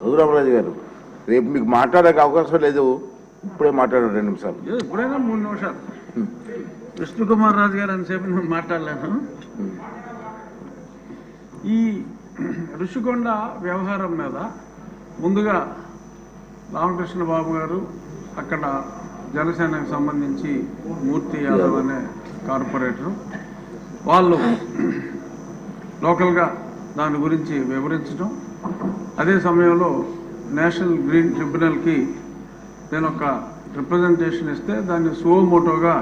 రఘురామరాజు గారు, రేపు మీకు మాట్లాడే అవకాశం లేదు, ఇప్పుడే మాట్లాడారు 2 నిమిషాలు. ఇప్పుడైనా 3 నిమిషాలు. విష్ణుకుమార్ రాజు గారు అంతసేపు నేను మాట్లాడలేను. ఈ ఋషికొండ వ్యవహారం మీద ముందుగా రామకృష్ణ బాబు గారు, అక్కడ జనసేనకు సంబంధించి మూర్తి యాదవ్ అనే కార్పొరేటరు, వాళ్ళు లోకల్గా దాని గురించి వివరించడం, అదే సమయంలో నేషనల్ గ్రీన్ ట్రిబ్యునల్కి నేను ఒక రిప్రజెంటేషన్ ఇస్తే దాన్ని సువోమోటోగా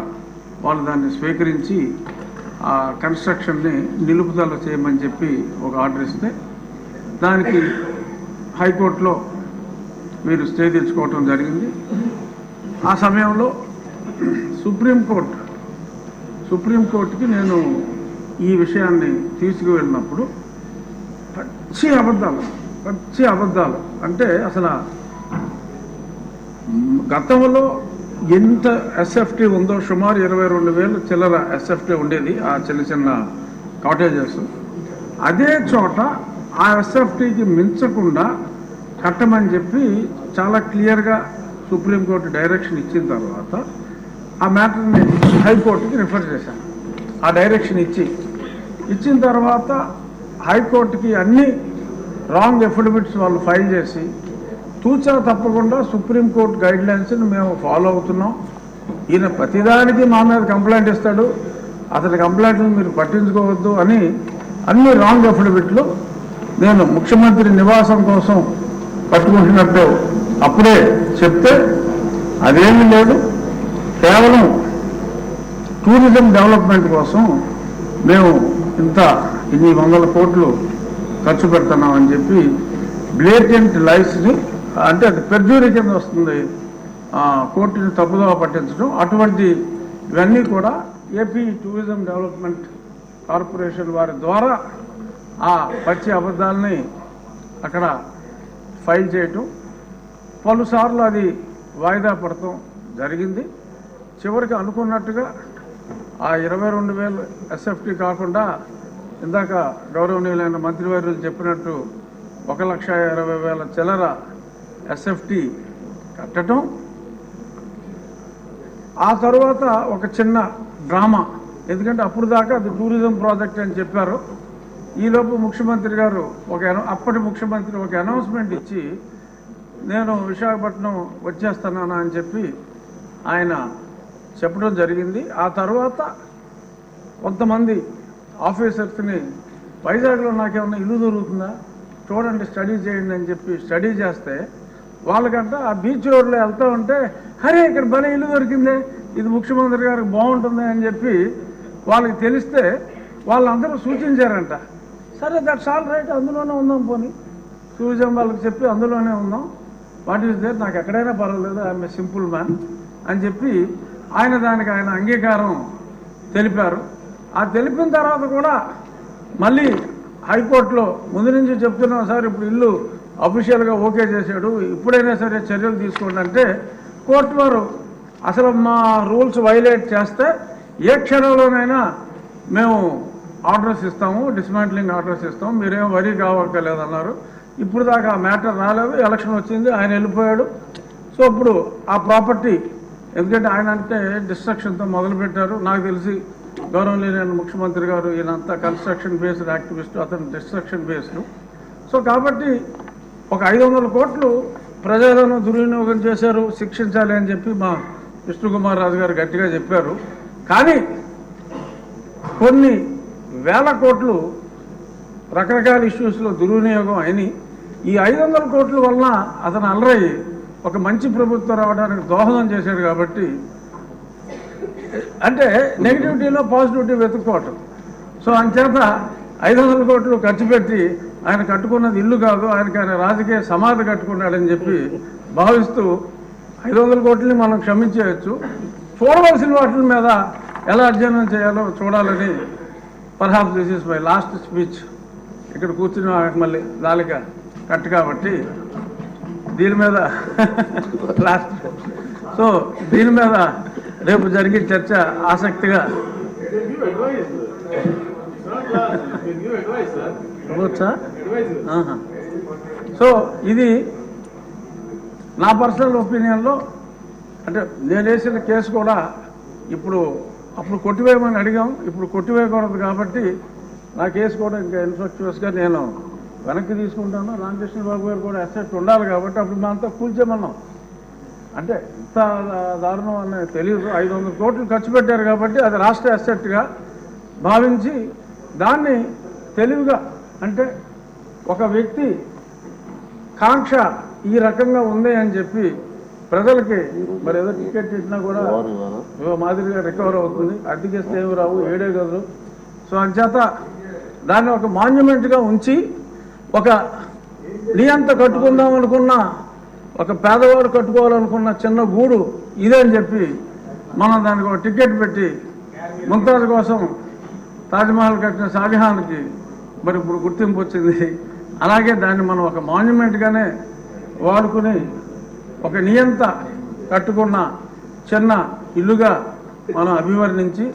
వాళ్ళు దాన్ని స్వీకరించి ఆ కన్స్ట్రక్షన్ని నిలుపుదల చేయమని చెప్పి ఒక ఆర్డర్ ఇస్తే దానికి హైకోర్టులో మీరు స్టే తెచ్చుకోవటం జరిగింది. ఆ సమయంలో సుప్రీంకోర్టుకి నేను ఈ విషయాన్ని తీసుకువెళ్ళినప్పుడు పచ్చి అబద్ధాలు అంటే అసలు గతంలో ఎంత ఎస్ఎఫ్టీ ఉందో సుమారు 22,000 చిల్లర ఎస్ఎఫ్టీ ఉండేది, ఆ చిన్న చిన్న కాటేజెస్. అదే చోట ఆ ఎస్ఎఫ్టీకి మించకుండా కట్టమని చెప్పి చాలా క్లియర్గా సుప్రీంకోర్టు డైరెక్షన్ ఇచ్చిన తర్వాత ఆ మ్యాటర్ని హైకోర్టుకి రిఫర్ చేశాను. ఆ డైరెక్షన్ ఇచ్చిన తర్వాత హైకోర్టుకి అన్ని రాంగ్ ఎఫిడవిట్స్ వాళ్ళు ఫైల్ చేసి తూచా తప్పకుండా సుప్రీంకోర్టు గైడ్లైన్స్ని మేము ఫాలో అవుతున్నాం. ఈయన ప్రతిదానికి మా మీద కంప్లైంట్ ఇస్తాడు, అతని కంప్లైంట్ని మీరు పట్టించుకోవద్దు అని అన్ని రాంగ్ ఎఫిడవిట్లు నేను ముఖ్యమంత్రి నివాసం కోసం పట్టుకుంటున్నట్టు అప్పుడే చెప్తే అదేమీ లేదు, కేవలం టూరిజం డెవలప్మెంట్ కోసం మేము ఇన్ని 100 కోట్లు ఖర్చు పెడుతున్నామని చెప్పి బ్లేటెంట్ లైస్ని, అంటే అది పెర్జూరీ కింద వస్తుంది, కోర్టుని తప్పుదోవ పట్టించడం. అటువంటి ఇవన్నీ కూడా ఏపీ టూరిజం డెవలప్మెంట్ కార్పొరేషన్ వారి ద్వారా ఆ పచ్చి అబద్ధాలని అక్కడ ఫైల్ చేయటం, పలుసార్లు అది వాయిదా పడటం జరిగింది. చివరికి అనుకున్నట్టుగా ఆ 22,000 ఎస్ఎఫ్టీ కాకుండా ఇందాక గౌరవనీయులైన మంత్రివర్యులు చెప్పినట్టు 1,20,000 చిల్లర ఎస్ఎఫ్టీ కట్టడం. ఆ తర్వాత ఒక చిన్న డ్రామా, ఎందుకంటే అప్పుడు దాకా అది టూరిజం ప్రాజెక్ట్ అని చెప్పారు. ఈలోపు ముఖ్యమంత్రి గారు అప్పటి ముఖ్యమంత్రి ఒక అనౌన్స్మెంట్ ఇచ్చి నేను విశాఖపట్నం వచ్చేస్తున్నాను అని చెప్పి ఆయన చెప్పడం జరిగింది. ఆ తర్వాత కొంతమంది ఆఫీసర్స్ని వైజాగ్లో నాకేమన్నా ఇల్లు దొరుకుతుందా చూడండి, స్టడీ చేయండి అని చెప్పి స్టడీ చేస్తే వాళ్ళకంట ఆ బీచ్ రోడ్లో వెళ్తూ ఉంటే అరే ఇక్కడ భలే ఇల్లు దొరికిందే, ఇది ముఖ్యమంత్రి గారికి బాగుంటుంది అని చెప్పి వాళ్ళకి తెలిస్తే వాళ్ళందరూ సూచించారంట. సరే దట్స్ ఆల్ రైట్, అందులోనే ఉందాం, పోనీ టూరిజం వాళ్ళకి చెప్పి అందులోనే ఉందాం, వాట్ ఈస్ దేర్, నాకు ఎక్కడైనా పర్వాలేదు, ఐఎమ్ ఏ సింపుల్ మ్యాన్ అని చెప్పి దానికి ఆయన అంగీకారం తెలిపారు. ఆ తెలిపిన తర్వాత కూడా మళ్ళీ హైకోర్టులో ముందు నుంచి చెప్తున్నాం సార్, ఇప్పుడు ఇల్లు అఫీషియల్గా ఓకే చేశాడు, ఇప్పుడైనా సరే చర్యలు తీసుకోండి అంటే కోర్టు వారు అసలు మా రూల్స్ వైలేట్ చేస్తే ఏ క్షణంలోనైనా మేము ఆర్డర్స్ ఇస్తాము, డిస్మాంట్లింగ్ ఆర్డర్స్ ఇస్తాము, మీరేం వరీ కావక్కర్లేదన్నారు. ఇప్పుడు దాకా ఆ మ్యాటర్ రాలేదు, ఎలక్షన్ వచ్చింది, ఆయన వెళ్ళిపోయాడు. సో ఇప్పుడు ఆ ప్రాపర్టీ, ఎందుకంటే ఆయన అంటే డిస్ట్రక్షన్తో మొదలుపెట్టారు, నాకు తెలిసి గౌరవనీయులైన ముఖ్యమంత్రి గారు ఈయనంతా కన్స్ట్రక్షన్ బేస్డ్ యాక్టివిస్ట్, అతను డిస్ట్రక్షన్ బేస్డ్. సో కాబట్టి ఒక 500 కోట్లు ప్రజలను దుర్వినియోగం చేశారు, శిక్షించాలి అని చెప్పి మా విష్ణుకుమార్ రాజు గారు గట్టిగా చెప్పారు. కానీ కొన్ని వేల కోట్లు రకరకాల ఇష్యూస్లో దుర్వినియోగం అయినాయి. ఈ 500 కోట్ల వలన అతను అలరయ్యి ఒక మంచి ప్రభుత్వం రావడానికి దోహదం చేశాడు. కాబట్టి అంటే నెగిటివిటీలో పాజిటివిటీ వెతుక్కోవటం. సో అంచేత 500 కోట్లు ఖర్చు పెట్టి ఆయన కట్టుకున్నది ఇల్లు కాదు, ఆయన రాజకీయ సమాధి కట్టుకున్నాడని చెప్పి భావిస్తూ 500 కోట్లని మనం క్షమించేయచ్చు, చూడవలసిన వాటి మీద ఎలా అధ్యయనం చేయాలో చూడాలని. Perhaps this is my last speech. ఇక్కడ కూర్చుని మళ్ళీ నాలిక కట్ కాబట్టి దీని మీద లాస్ట్. సో దీని మీద రేపు జరిగే చర్చ ఆసక్తిగా ఇవ్వచ్చా? సో ఇది నా పర్సనల్ ఒపీనియన్లో, అంటే నేను వేసిన కేసు కూడా ఇప్పుడు అప్పుడు కొట్టివేయమని అడిగాం, ఇప్పుడు కొట్టివేయకూడదు కాబట్టి నా కేసు కూడా ఇంకా ఇన్ఫ్రాస్ట్రక్చర్స్గా నేను వెనక్కి తీసుకుంటాను. రామకృష్ణ బాబు గారు కూడా అసెట్ ఉండాలి కాబట్టి అప్పుడు మేమంతా కూల్చేమన్నాం. అంటే ఇంత దారుణం అనేది తెలియదు. 500 కోట్లు ఖర్చు పెట్టారు కాబట్టి అది రాష్ట్ర అసెట్గా భావించి దాన్ని తెలివిగా, అంటే ఒక వ్యక్తి కాంక్ష ఈ రకంగా ఉంది అని చెప్పి ప్రజలకి మరి ఏదో టికెట్ ఇచ్చినా కూడా మాదిరిగా రికవర్ అవుతుంది, అద్దెకిస్తే ఏమి రావు, 7 గదులు. సో అంచేత దాన్ని ఒక మాన్యుమెంట్గా ఉంచి ఒక నియంత కట్టుకుందాం అనుకున్న, ఒక పేదవాడు కట్టుకోవాలనుకున్న చిన్న గూడు ఇదే అని చెప్పి మనం దానికి ఒక టికెట్ పెట్టి ముంతాజ్ కోసం తాజ్మహల్ కట్టిన షాజహాన్కి మరి ఇప్పుడు గుర్తింపు వచ్చింది. అలాగే దాన్ని మనం ఒక మాన్యుమెంట్గానే వాడుకుని ఒక నియంత కట్టుకున్న చిన్న ఇల్లుగా మనం అభివర్ణించి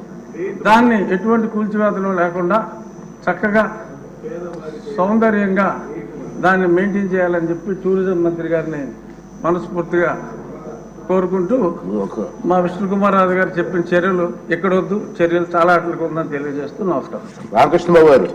దాన్ని ఎటువంటి కూల్చివేతలు లేకుండా చక్కగా సౌందర్యంగా దాన్ని మెయింటైన్ చేయాలని చెప్పి టూరిజం మంత్రి గారిని మనస్ఫూర్తిగా కోరుకుంటూ మా విష్ణుకుమార్ రాజు గారు చెప్పిన చర్యలు ఎక్కడొద్దు, చర్యలు చాలా అట్లకు ఉందని తెలియజేస్తూ నమస్కారం. రామకృష్ణ బాబు గారు.